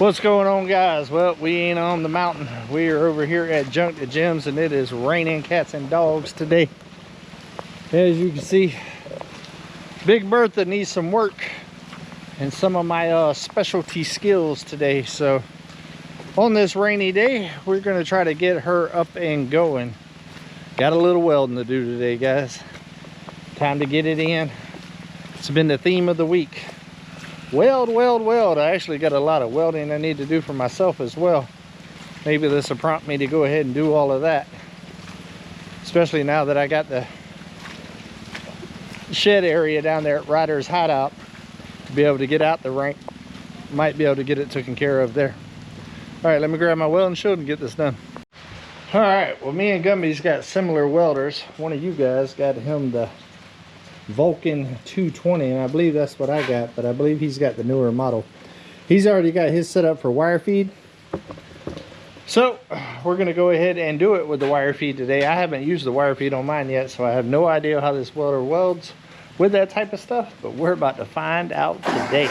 What's going on, guys? Well, we ain't on the mountain. We are over here at Junk to Gems, and it is raining cats and dogs today. As you can see, Big Bertha needs some work and some of my specialty skills today. So on this rainy day, we're going to try to get her up and going. Got a little welding to do today, guys. Time to get it in. It's been the theme of the week. Weld, weld, weld. I actually got a lot of welding I need to do for myself as well. Maybe this will prompt me to go ahead and do all of that. Especially now that I got the shed area down there at Ryder's Hideout. To be able to get out the rank. Might be able to get it taken care of there. Alright, let me grab my welding shield and get this done. Alright, well, me and Gumby's got similar welders. One of you guys got him the Vulcan 220, and I believe that's what I got, but I believe he's got the newer model. He's already got his set up for wire feed, so we're going to go ahead and do it with the wire feed today. I haven't used the wire feed on mine yet, so I have no idea how this welder welds with that type of stuff, but we're about to find out today.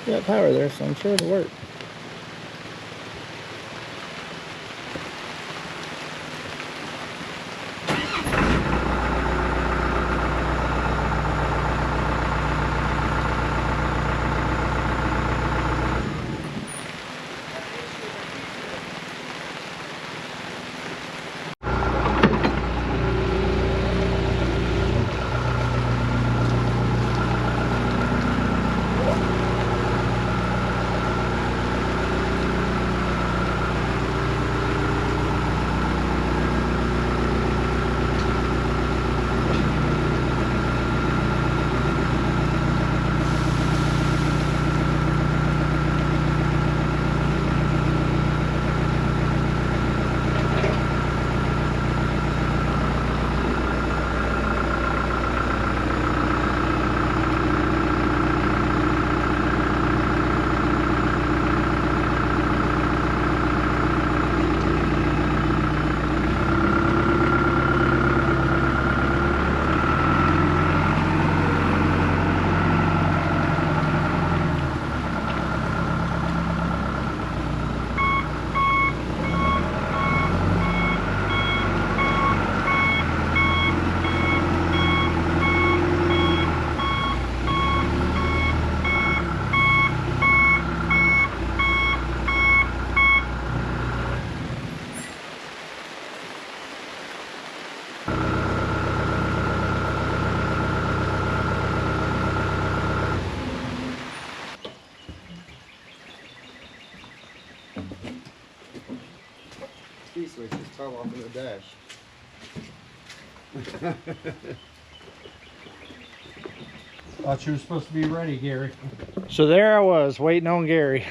Got power there, so I'm sure it'll work. Switch just fell off in the dash. Thought you were supposed to be ready, Gary. So there I was, waiting on Gary.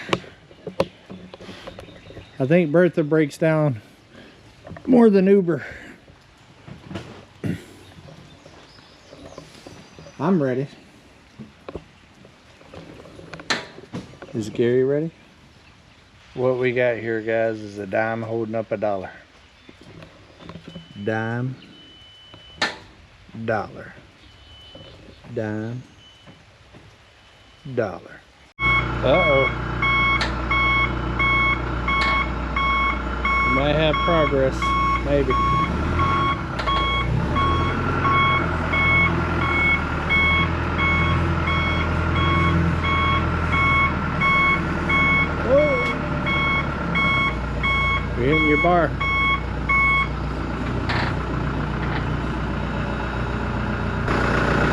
I think Bertha breaks down more than Uber. I'm ready. Is Gary ready? What we got here, guys, is a dime holding up a dollar. Dime, dollar, dime, dollar. Uh-oh. We might have progress, maybe. You're hitting your bar.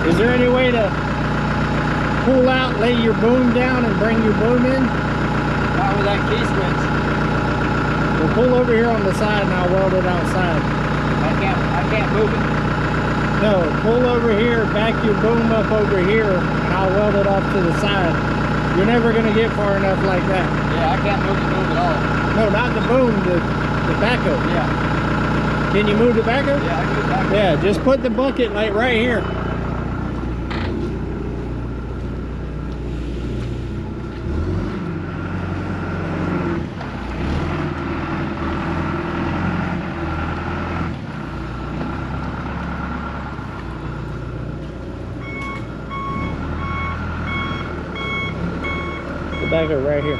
Is there any way to pull out, lay your boom down, and bring your boom in? Not with that key switch. We'll pull over here on the side and I'll weld it outside. I can't move it. No, pull over here, back your boom up over here, and I'll weld it off to the side. You're never gonna get far enough like that. Yeah, I can't move the boom at all. No, not the boom, the backhoe. Yeah. Can you move the backhoe? Yeah, I can move back. Yeah, just put the bucket like right here. The backhoe right here.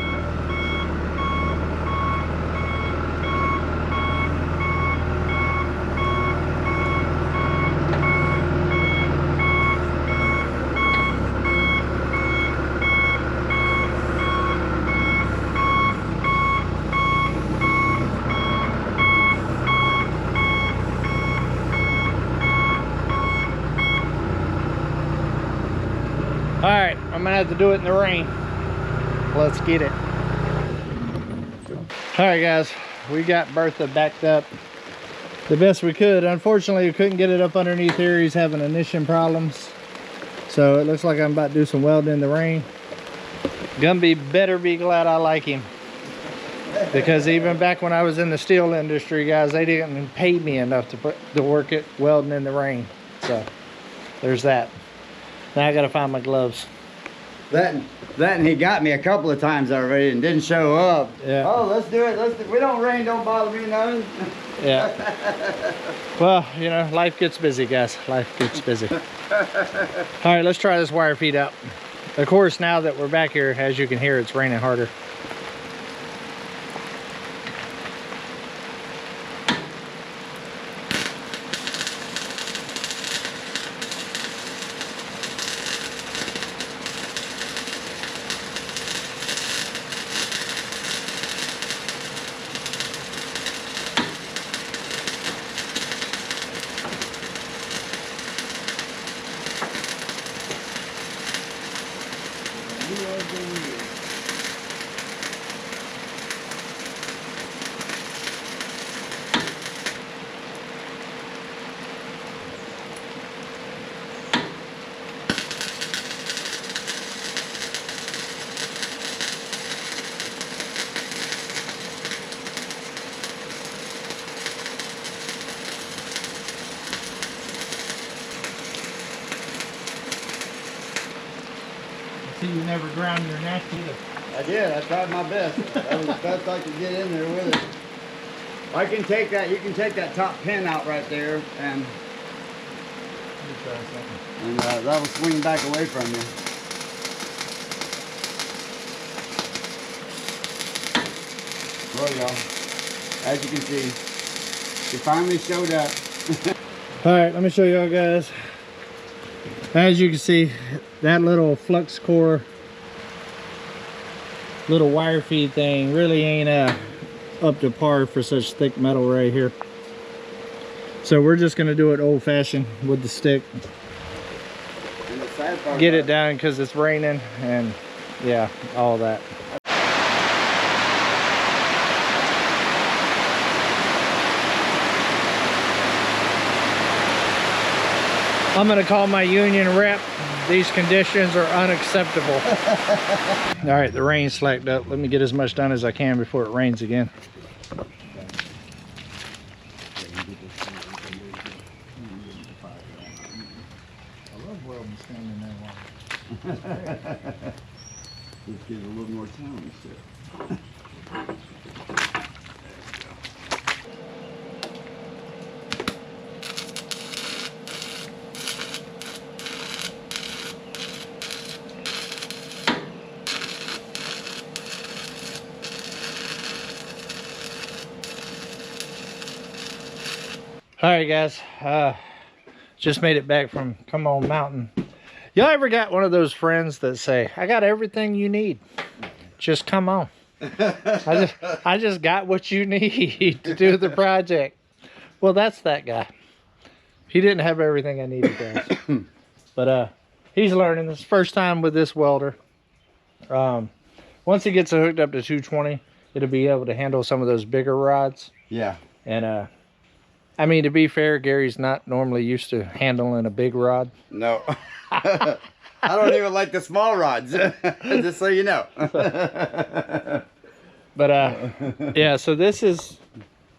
All right, I'm gonna have to do it in the rain. Let's get it. All right, guys, we got Bertha backed up the best we could. Unfortunately, we couldn't get it up underneath here. He's having ignition problems. So it looks like I'm about to do some welding in the rain. Gumby better be glad I like him. Because even back when I was in the steel industry, guys, they didn't pay me enough to work it welding in the rain. So there's that. Now I gotta find my gloves. That and he got me a couple of times already and didn't show up. Yeah. Oh, let's do it. We don't rain, don't bother me none. Yeah. Well, you know, life gets busy, guys. Life gets busy. All right, let's try this wire feed out. Of course, now that we're back here, as you can hear, it's raining harder. See, you never ground your neck either. I did. I tried my best. That was the best I could get in there with it. I can take that. You can take that top pin out right there, and that'll swing back away from you. Well, y'all, as you can see, it finally showed up. All right, let me show y'all guys. As you can see, that little flux core, little wire feed thing really ain't up to par for such thick metal right here. So we're just gonna do it old fashioned with the stick. And the sad part Get it down because it's raining and yeah, all that. I'm gonna call my union rep. These conditions are unacceptable. All right, the rain slacked up. Let me get as much done as I can before it rains again. I love welding standing there long. Just give it a little more time. All right, guys, just made it back from Come On Mountain. Y'all ever got one of those friends that say, I got everything you need, just come on. I just got what you need to do the project. Well, that's that guy. He didn't have everything I needed, guys. But he's learning. This first time with this welder. once it gets hooked up to 220, it'll be able to handle some of those bigger rods. Yeah. And I mean, to be fair, Gary's not normally used to handling a big rod. No. I don't even like the small rods, just so you know. But yeah, so this is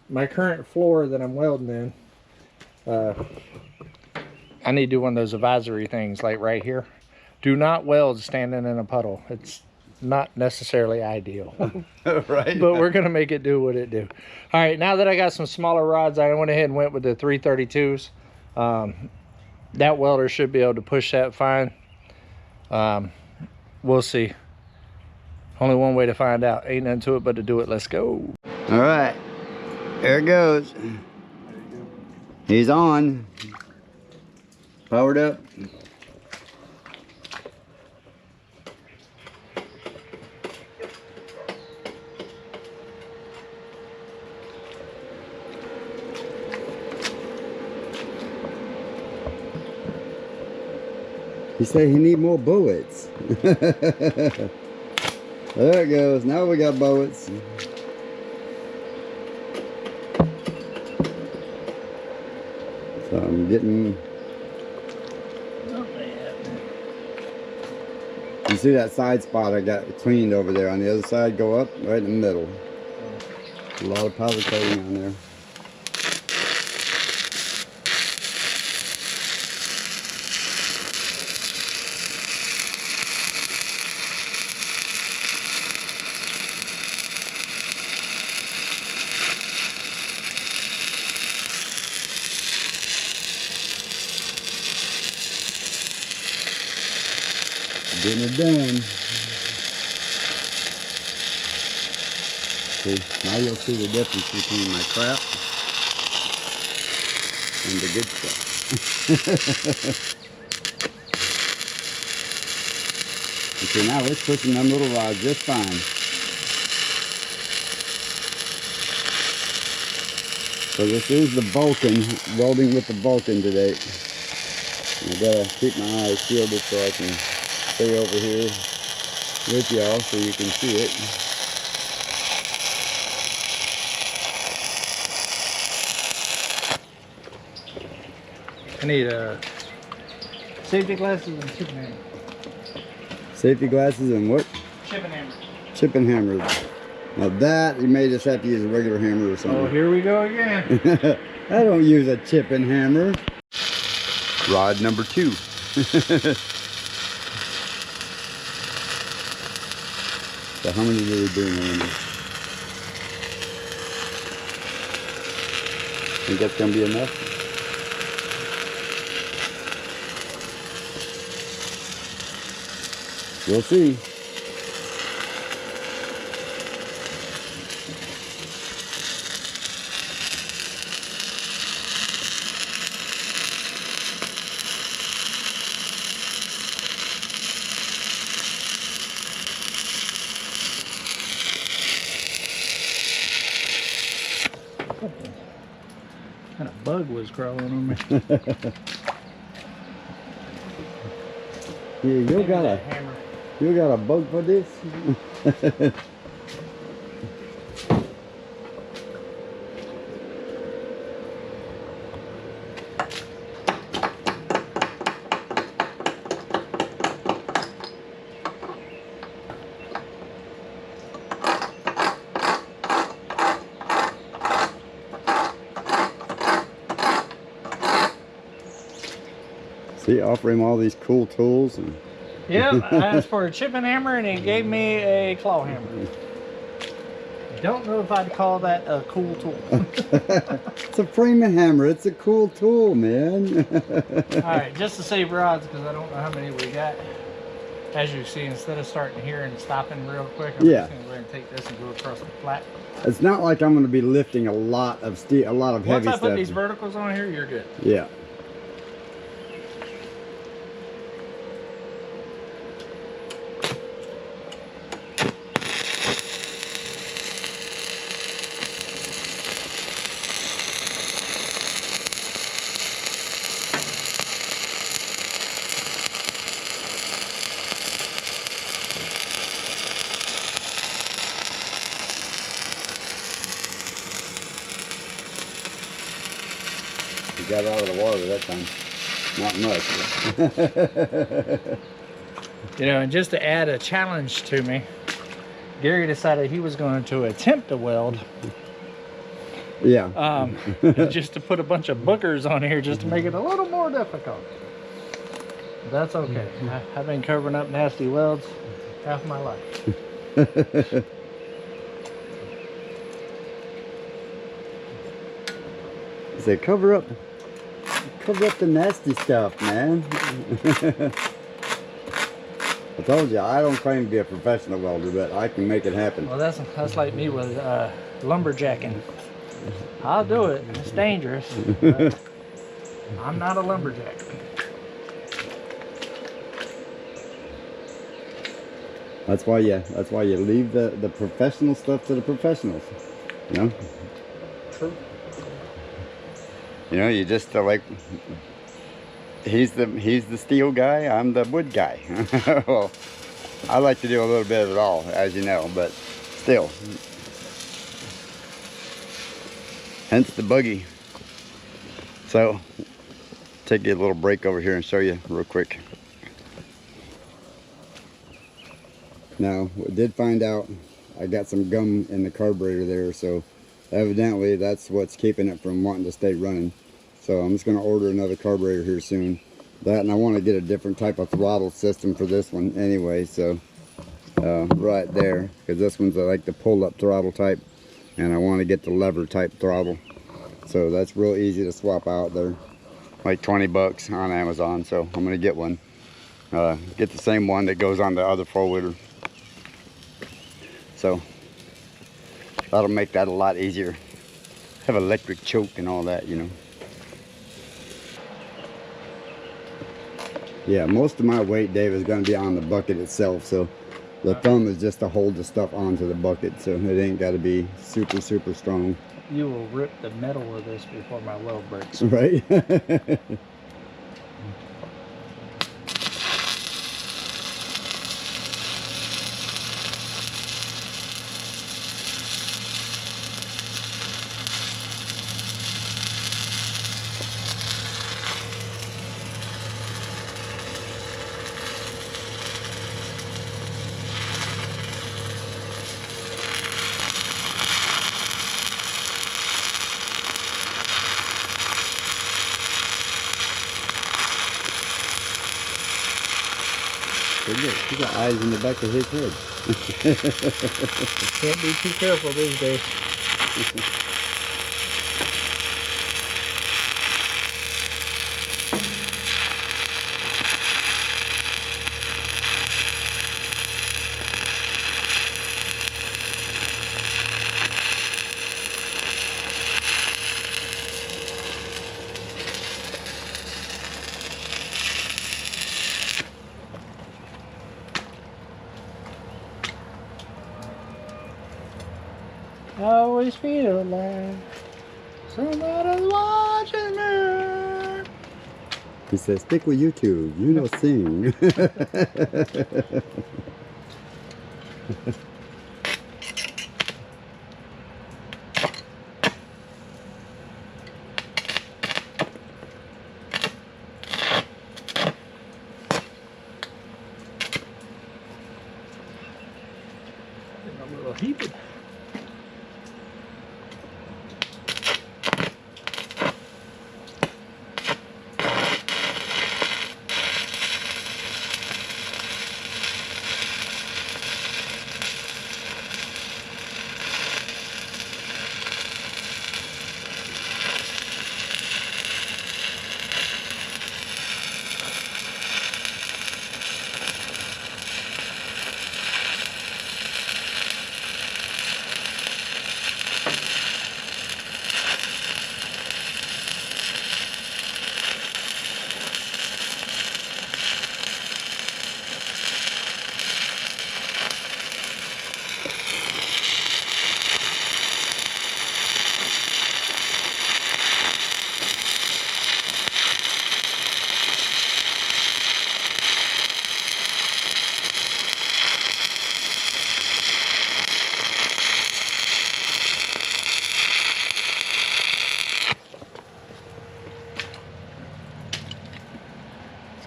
my current floor that I'm welding in. I need to do one of those advisory things like right here. Do not weld standing in a puddle. It's not necessarily ideal. Right. But we're gonna make it do what it do. All right, now that I got some smaller rods, I went ahead and went with the 332s. That welder should be able to push that fine. We'll see. Only one way to find out. Ain't nothing to it but to do it. Let's go. All right, there it goes. He's on. Powered up. He said he need more bullets. There it goes. Now we got bullets. So I'm getting. You see that side spot I got cleaned over there on the other side? Go up right in the middle. A lot of powder coating on there. Getting it done. See, now you'll see the difference between my crap and the good stuff. You see, now it's pushing them little rods just fine. So this is the Vulcan, welding with the Vulcan today. I gotta keep my eyes shielded so I can stay over here with y'all so you can see it. I need safety glasses and chipping hammer. Safety glasses and what? Chipping hammer. Chipping hammers. Now that, you may just have to use a regular hammer or something. Oh, here we go again. I don't use a chipping hammer. Rod number 2. So how many are we doing on this? Think that's gonna be enough? We'll see. What kind of bug was crawling on me? Yeah, you got a bug for this? See, offer him all these cool tools. And Yep, I asked for a chipping hammer and he gave me a claw hammer. Don't know if I'd call that a cool tool. It's a framing hammer. It's a cool tool, man. Alright, just to save rods, because I don't know how many we got. As you see, instead of starting here and stopping real quick, I'm just going to go ahead and take this and go across the flat. It's not like I'm going to be lifting a lot of steel, a lot of heavy stuff. Once I put these stuff. verticals on here, you're good. Yeah. He got out of the water that time. Not much. You know, and just to add a challenge to me, Gary decided he was going to attempt to weld. Yeah. Just to put a bunch of bookers on here just to make it a little more difficult. But that's okay. I've been covering up nasty welds half my life. Say, cover up the nasty stuff, man. I told you, I don't claim to be a professional welder, but I can make it happen. Well, that's like me with lumberjacking. I'll do it. It's dangerous. But I'm not a lumberjack. That's why you leave the professional stuff to the professionals. You know? True. You know, you just like, he's the steel guy, I'm the wood guy. Well, I like to do a little bit of it all, as you know, but still. Hence the buggy. So, take a little break over here and show you real quick. Now, I did find out I got some gum in the carburetor there, so evidently that's what's keeping it from wanting to stay running. So I'm just going to order another carburetor here soon. That, and I want to get a different type of throttle system for this one anyway, so right there, because this one's like the pull-up throttle type, and I want to get the lever type throttle. So that's real easy to swap out. They're like 20 bucks on Amazon, so I'm going to get one. Get the same one that goes on the other four-wheeler. So that'll make that a lot easier. Have electric choke and all that, you know. Yeah, most of my weight, Dave, is going to be on the bucket itself, so the thumb is just to hold the stuff onto the bucket, so it ain't got to be super, super strong. You will rip the metal of this before my weld breaks. Right? He got eyes in the back of his head. Can't be too careful these days. I always feel like somebody's watching me. He says, stick with YouTube, you know, sing. I'm a little heated.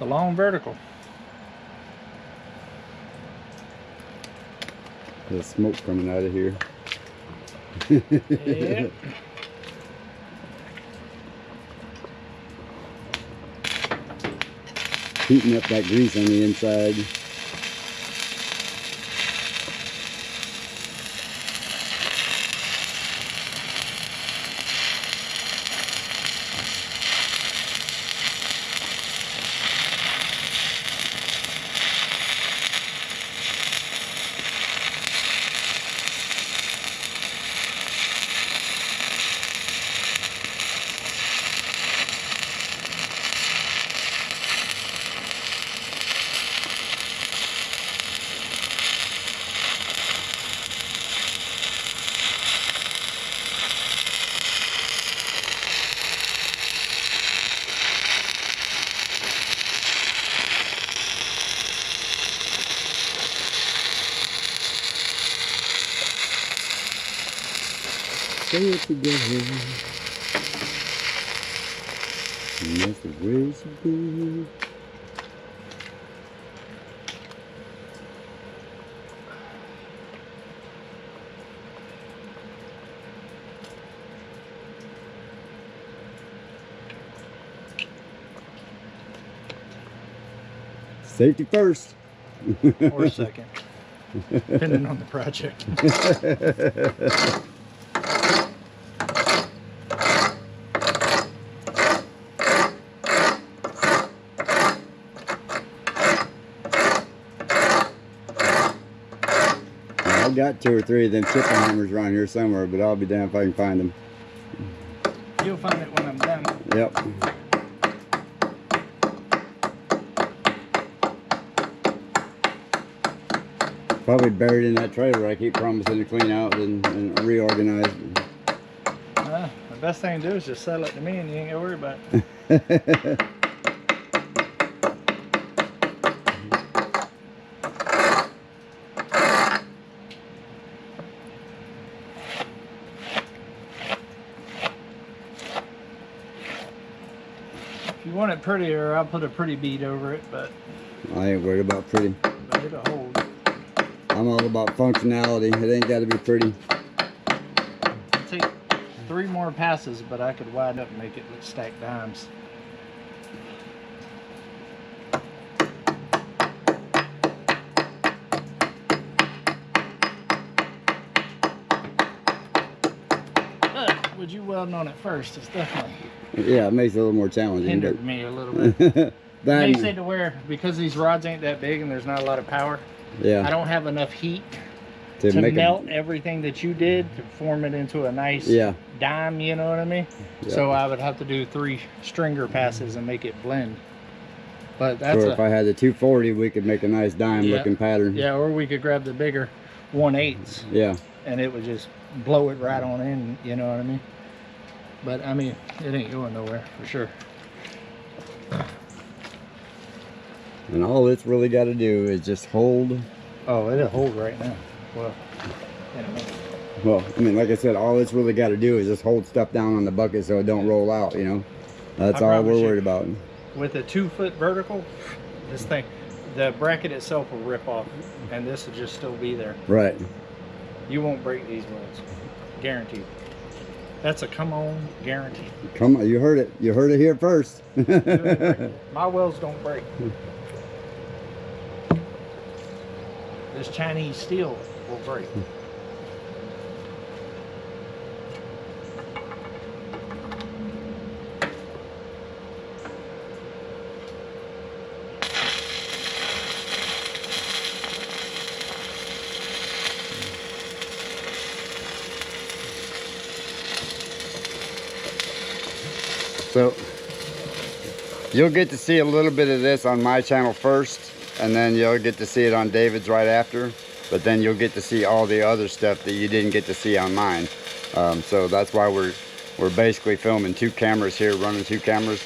long vertical. There's smoke coming out of here. Yep. Heating up that grease on the inside. Say it together. And that's the way it's good. Safety first. Or second, depending on the project. I've got 2 or 3 of them chipping hammers around here somewhere, but I'll be damned if I can find them. You'll find it when I'm done. Yep. Probably buried in that trailer I keep promising to clean out and reorganize. The best thing to do is just sell it to me and you ain't got to worry about it. If you want it prettier, I'll put a pretty bead over it, but I ain't worried about pretty. it'll hold. I'm all about functionality. It ain't got to be pretty. It'll take 3 more passes, but I could widen up and make it look stacked dimes. But with you welding on it first, it's definitely Yeah, it makes it a little more challenging. hindered me a little bit. That, They say to where, because these rods ain't that big and there's not a lot of power, I yeah, don't have enough heat to to make melt everything that you did to form it into a nice dime, you know what I mean? Yeah. So I would have to do 3 stringer passes and make it blend. But that's so if I had the 240, we could make a nice dime looking pattern. yeah, or we could grab the bigger 1/8 Yeah. and it would just blow it right on in, you know what I mean? But I mean, it ain't going nowhere for sure. And all it's really got to do is just hold. Oh, it'll hold right now. Well, in a minute. Well, I mean, like I said, all it's really got to do is just hold stuff down on the bucket so it don't roll out, you know? That's all we're worried about. With a 2-foot vertical, this thing, the bracket itself will rip off and this will just still be there. Right. You won't break these welds, guaranteed. That's a come on guarantee. Come on, you heard it. You heard it here first. My welds don't break. This Chinese steel will break. So you'll get to see a little bit of this on my channel first, and then you'll get to see it on David's right after, but then you'll get to see all the other stuff that you didn't get to see on mine. So that's why we're basically filming 2 cameras here, running 2 cameras.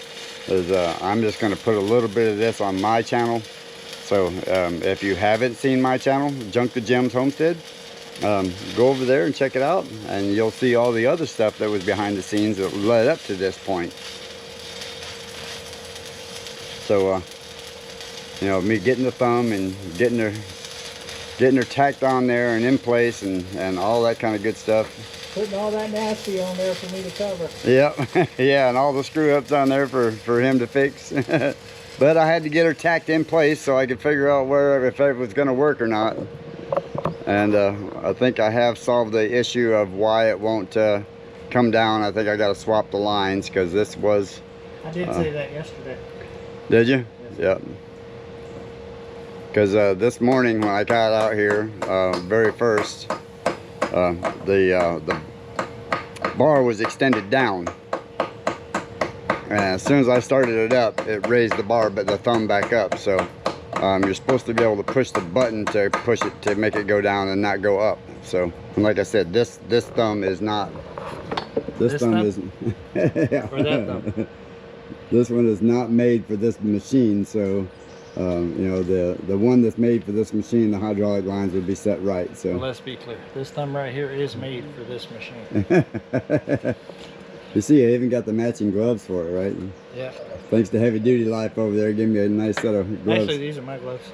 I'm just going to put a little bit of this on my channel. So if you haven't seen my channel, Junk the Gems Homestead, go over there and check it out, and you'll see all the other stuff that was behind the scenes that led up to this point. So you know, me getting the thumb and getting her tacked on there and in place and all that kind of good stuff. Putting all that nasty on there for me to cover. Yep. Yeah, and all the screw ups on there for him to fix. But I had to get her tacked in place so I could figure out if it was going to work or not. And I think I have solved the issue of why it won't come down. I think I got to swap the lines because this was... I did say that yesterday. Did you? Yes. Yep. Because this morning when I got out here, very first, the bar was extended down, and as soon as I started it up, it raised the bar but the thumb back up. So you're supposed to be able to push the button to push it to make it go down and not go up. So, and like I said, this thumb is not. This thumb isn't. Yeah. Or that thumb. This one is not made for this machine. So. You know, the one that's made for this machine, the hydraulic lines would be set right. So well, let's be clear, this thumb right here is made for this machine. You see, I even got the matching gloves for it, right? Yeah. Thanks to Heavy Duty Life over there, giving me a nice set of gloves. Actually, these are my gloves.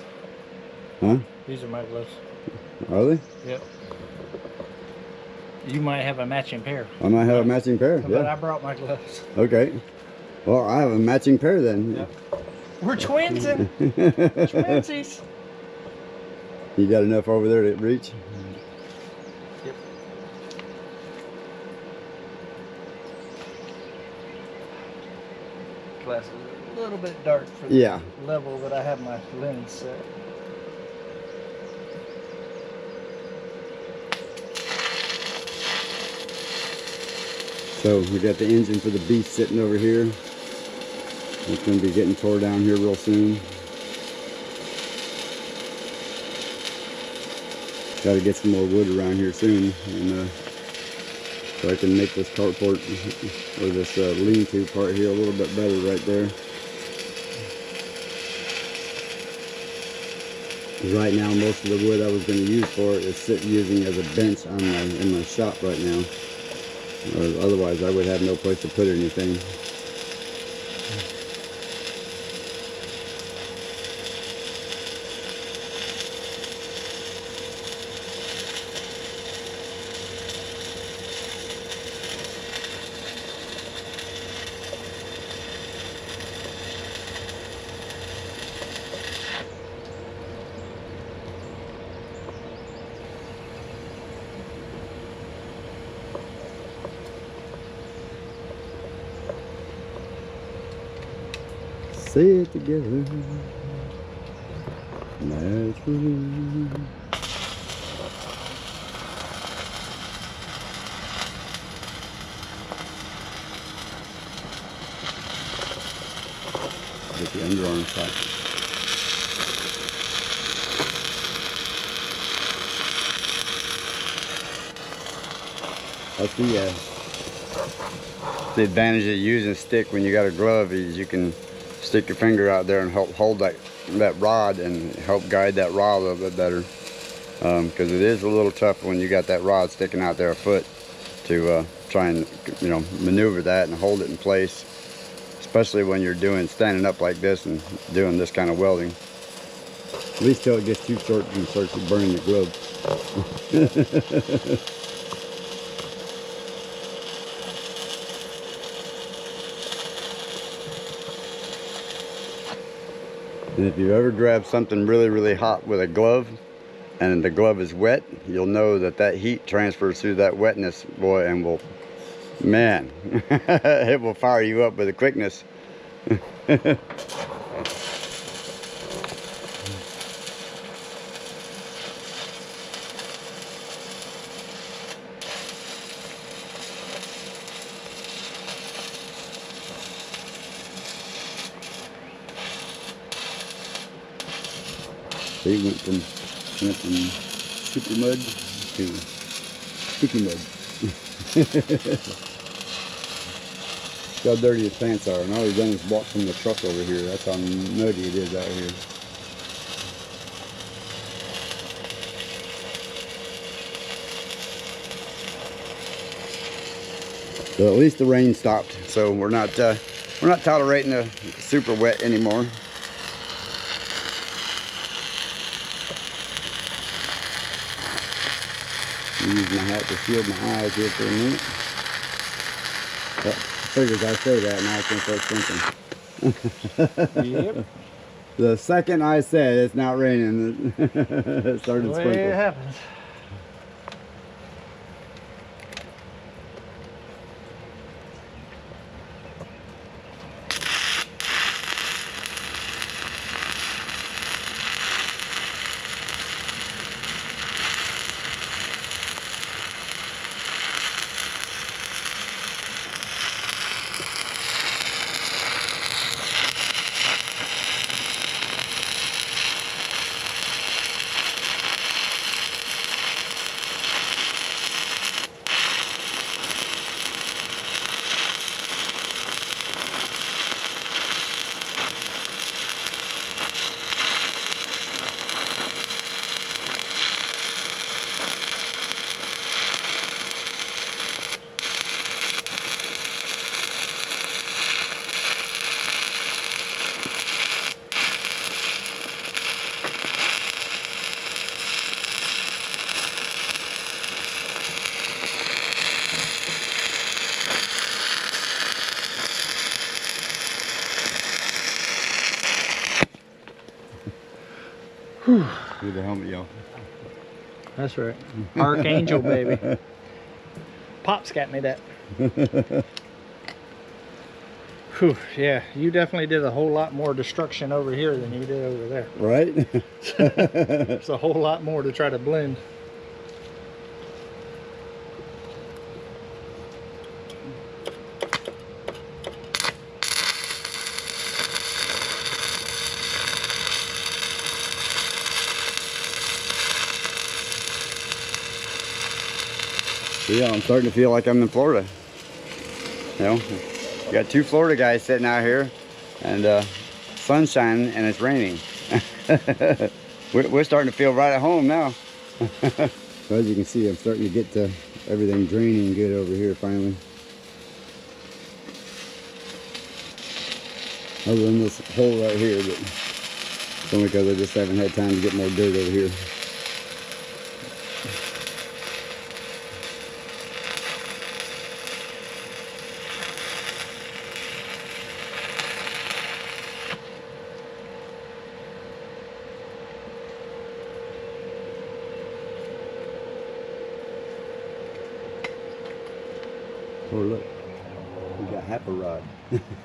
Huh? These are my gloves. Are they? Yep. You might have a matching pair. I might have a matching pair. But yeah. I brought my gloves. Okay. Well, I have a matching pair then. Yep. We're twinsing. Twinsies. You got enough over there to reach? Yep. Glass is a little bit dark for the level that I have my lens set. So we got the engine for the beast sitting over here. It's going to be getting tore down here real soon. Got to get some more wood around here soon, and so I can make this carport or this lean-to part here a little bit better right there. Right now, most of the wood I was going to use for it is using as a bench on in my shop right now. Or otherwise, I would have no place to put anything. Say it together, naturally. Get the underarm shot. That's the advantage of using a stick when you got a glove is you can stick your finger out there and help hold that rod and help guide that rod a little bit better, because it is a little tough when you got that rod sticking out there a foot to try and maneuver that and hold it in place, especially when you're standing up like this and doing this kind of welding. At least till it gets too short and starts burning the glove. And if you ever grab something really, really hot with a glove and the glove is wet, you'll know that heat transfers through that wetness, boy, and will, man, it will fire you up with a quickness. They went from super mud to sticky mud. See how dirty his pants are, and all he's done is walk from the truck over here. That's how muddy it is out here. So at least the rain stopped, so we're not tolerating the super wet anymore. Use my hat to shield my eyes here for a minute. But figures I say that and I can start squinting. Yep. The second I said it's not raining, it started The way sprinkling. it happens. Do the helmet, y'all. That's right. Archangel, baby. Pops got me that. Whew, yeah, you definitely did a whole lot more destruction over here than you did over there. Right? It's a whole lot more to try to blend. Yeah, I'm starting to feel like I'm in Florida. You know, you got two Florida guys sitting out here, and sun's shining and it's raining. We're starting to feel right at home now. So as you can see, I'm starting to get to everything draining good over here finally. Other than this hole right here, but it's only because I just haven't had time to get more dirt over here. Oh look, we got half a rod.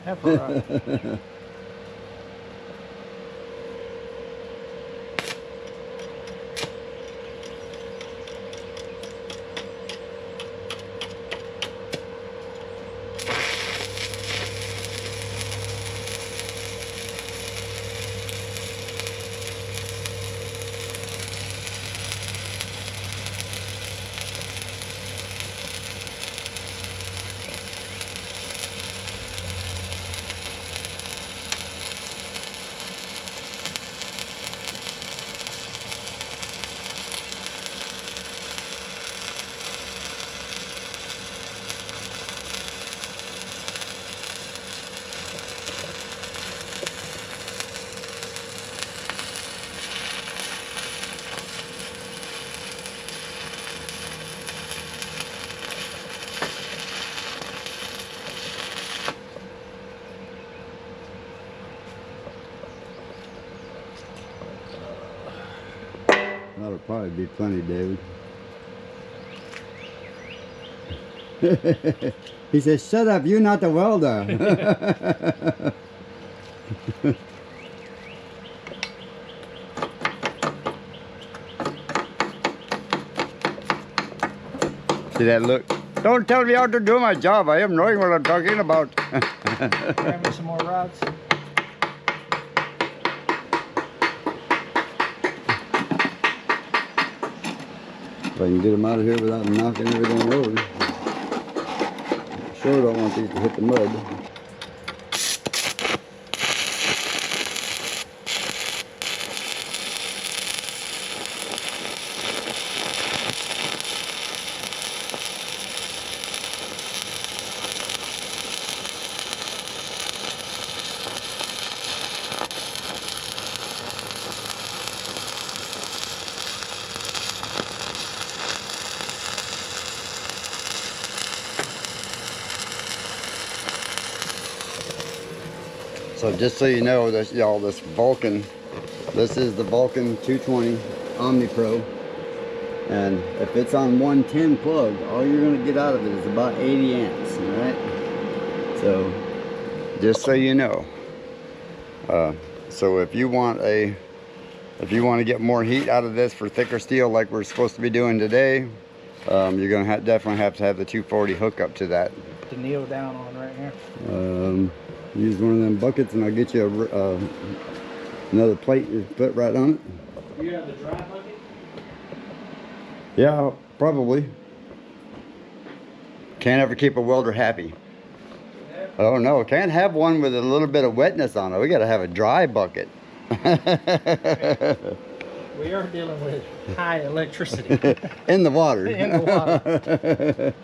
Half a rod. That'll probably be plenty, David. He says, "Shut up, you're not the welder." See that look? Don't tell me how to do my job. I am knowing what I'm talking about. Grab me some more rods. If I can get them out of here without knocking everything over. Sure don't want these to hit the mud. So just so you know, this y'all, this Vulcan, this is the Vulcan 220 Omni Pro, and if it's on 110 plug, all you're going to get out of it is about 80 amps. All right. So just so you know, so if you want to get more heat out of this for thicker steel like we're supposed to be doing today, you're going to definitely have to have the 240 hookup to that. To kneel down on right here. Use one of them buckets and I'll get you another plate to put right on it. You have the dry bucket? Yeah, probably. Can't ever keep a welder happy. Oh no, can't have one with a little bit of wetness on it. We got to have a dry bucket. We are dealing with high electricity. In the water. In the water.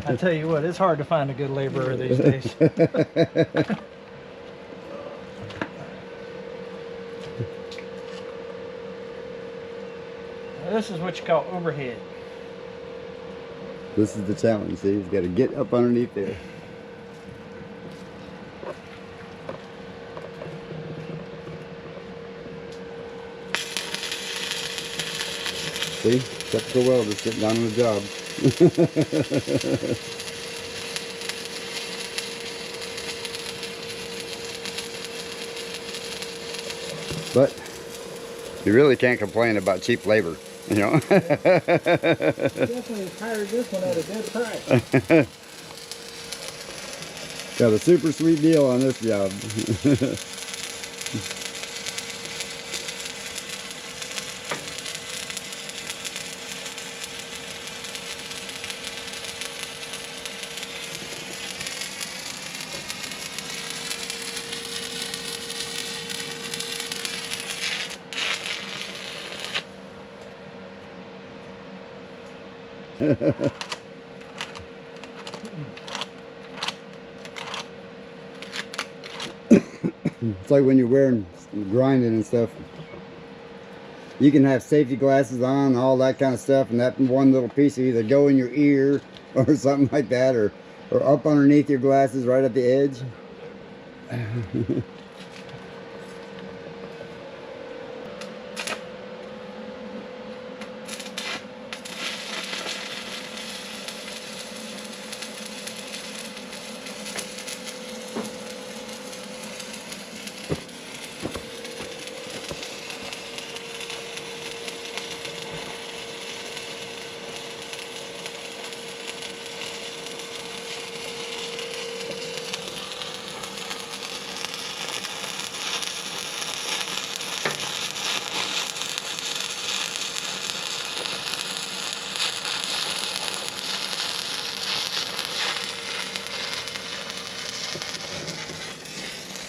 I tell you what, it's hard to find a good laborer these days. Now, this is what you call overhead. This is the challenge. See, he's got to get up underneath there. See, typical welder sitting down on the job. But you really can't complain about cheap labor, you know. Definitely hired this one at a good price. Got a super sweet deal on this job. It's like when you're wearing grinding and stuff. You can have safety glasses on, all that kind of stuff, and that one little piece will either go in your ear or something like that, or up underneath your glasses right at the edge.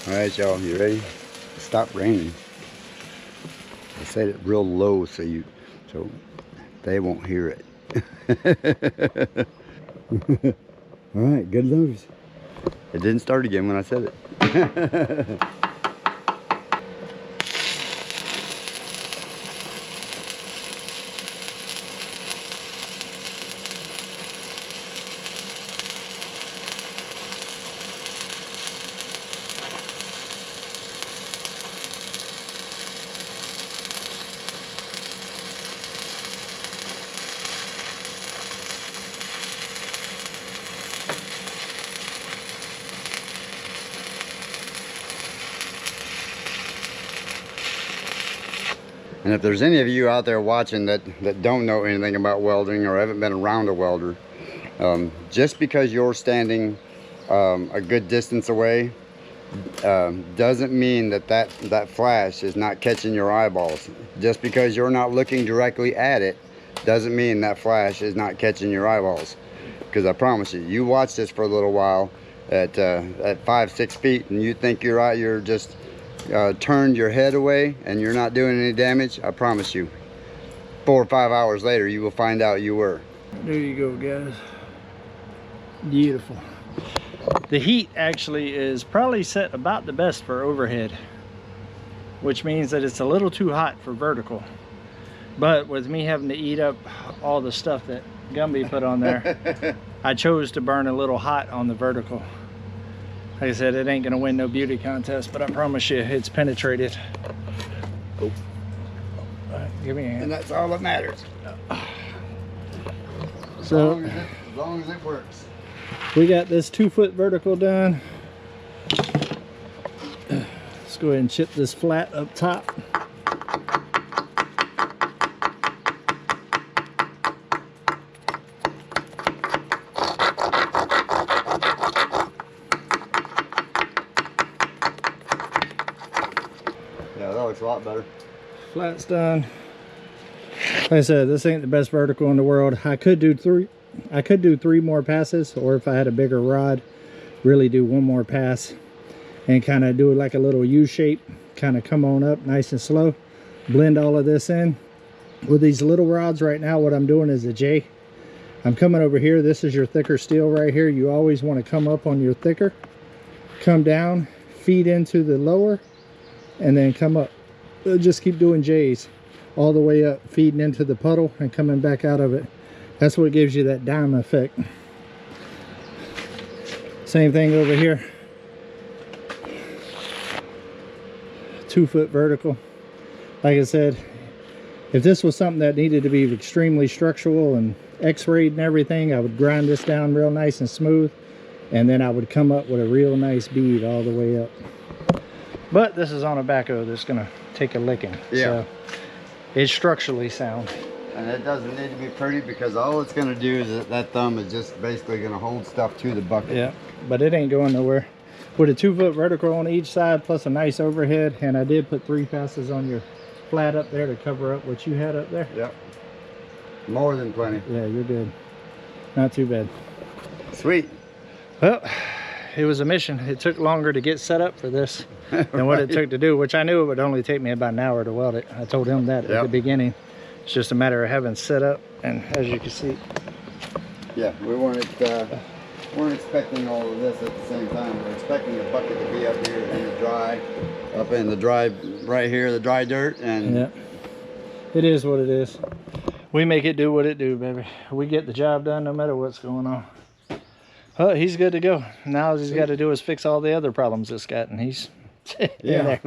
Alright y'all, you ready? Stop raining. I said it real low so they won't hear it. Alright, good news. It didn't start again when I said it. And if there's any of you out there watching that don't know anything about welding or haven't been around a welder, just because you're standing a good distance away doesn't mean that flash is not catching your eyeballs. Just because you're not looking directly at it doesn't mean that flash is not catching your eyeballs. Because I promise you, you watch this for a little while at 5-6 feet and you think you're just turned your head away and you're not doing any damage. I promise you, 4 or 5 hours later you will find out you were. There you go, guys. Beautiful. The heat actually is probably set about the best for overhead, which means that it's a little too hot for vertical. But with me having to eat up all the stuff that Gumby put on there, I chose to burn a little hot on the vertical. Like I said, it ain't gonna win no beauty contest, but I promise you it's penetrated. Oh. Give me a hand. And that's all that matters. So as long as it works. we got this 2-foot vertical done. Let's go ahead and chip this flat up top. Yeah, that looks a lot better. Flat's done. Like I said, this ain't the best vertical in the world. I could do three more passes, or if I had a bigger rod, really do one more pass and kind of do it like a little U shape, kind of come on up nice and slow, blend all of this in. With these little rods right now, what I'm doing is a J. I'm coming over here. This is your thicker steel right here. You always want to come up on your thicker, come down, feed into the lower, and then come up. Just keep doing J's all the way up, feeding into the puddle and coming back out of it. That's what gives you that dime effect. Same thing over here. 2-foot vertical. Like I said, if this was something that needed to be extremely structural and x-rayed and everything, I would grind this down real nice and smooth, and then I would come up with a real nice bead all the way up. But this is on a backhoe that's gonna take a licking. Yeah. So it's structurally sound. And it doesn't need to be pretty, because all it's going to do is that thumb is just basically going to hold stuff to the bucket. Yeah, but it ain't going nowhere. With a 2-foot vertical on each side plus a nice overhead, and I did put 3 passes on your flat up there to cover up what you had up there. Yep. More than plenty. Yeah, you're good. Not too bad. Sweet. Well, it was a mission. It took longer to get set up for this than what it took to do, which I knew it would only take me about an hour to weld it. I told him that at the beginning. It's just a matter of having set up, and as you can see. Yeah, we weren't expecting all of this at the same time. We're expecting the bucket to be up here in the dry, up in the dry, right here, the dry dirt, and yeah, it is what it is. We make it do what it do, baby. We get the job done no matter what's going on. Oh, he's good to go. Now all he's got to do is fix all the other problems it's got, and he's yeah.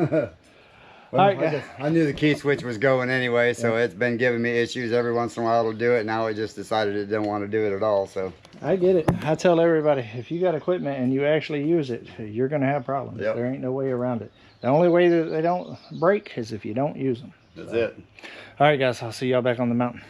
Well, all right, guys. I knew the key switch was going anyway, so it's been giving me issues. Every once in a while it'll do it. Now it just decided it didn't want to do it at all. So I get it. I tell everybody, if you got equipment and you actually use it, you're going to have problems. Yep. There ain't no way around it. The only way that they don't break is if you don't use them. That's it. All right, guys. I'll see y'all back on the mountain.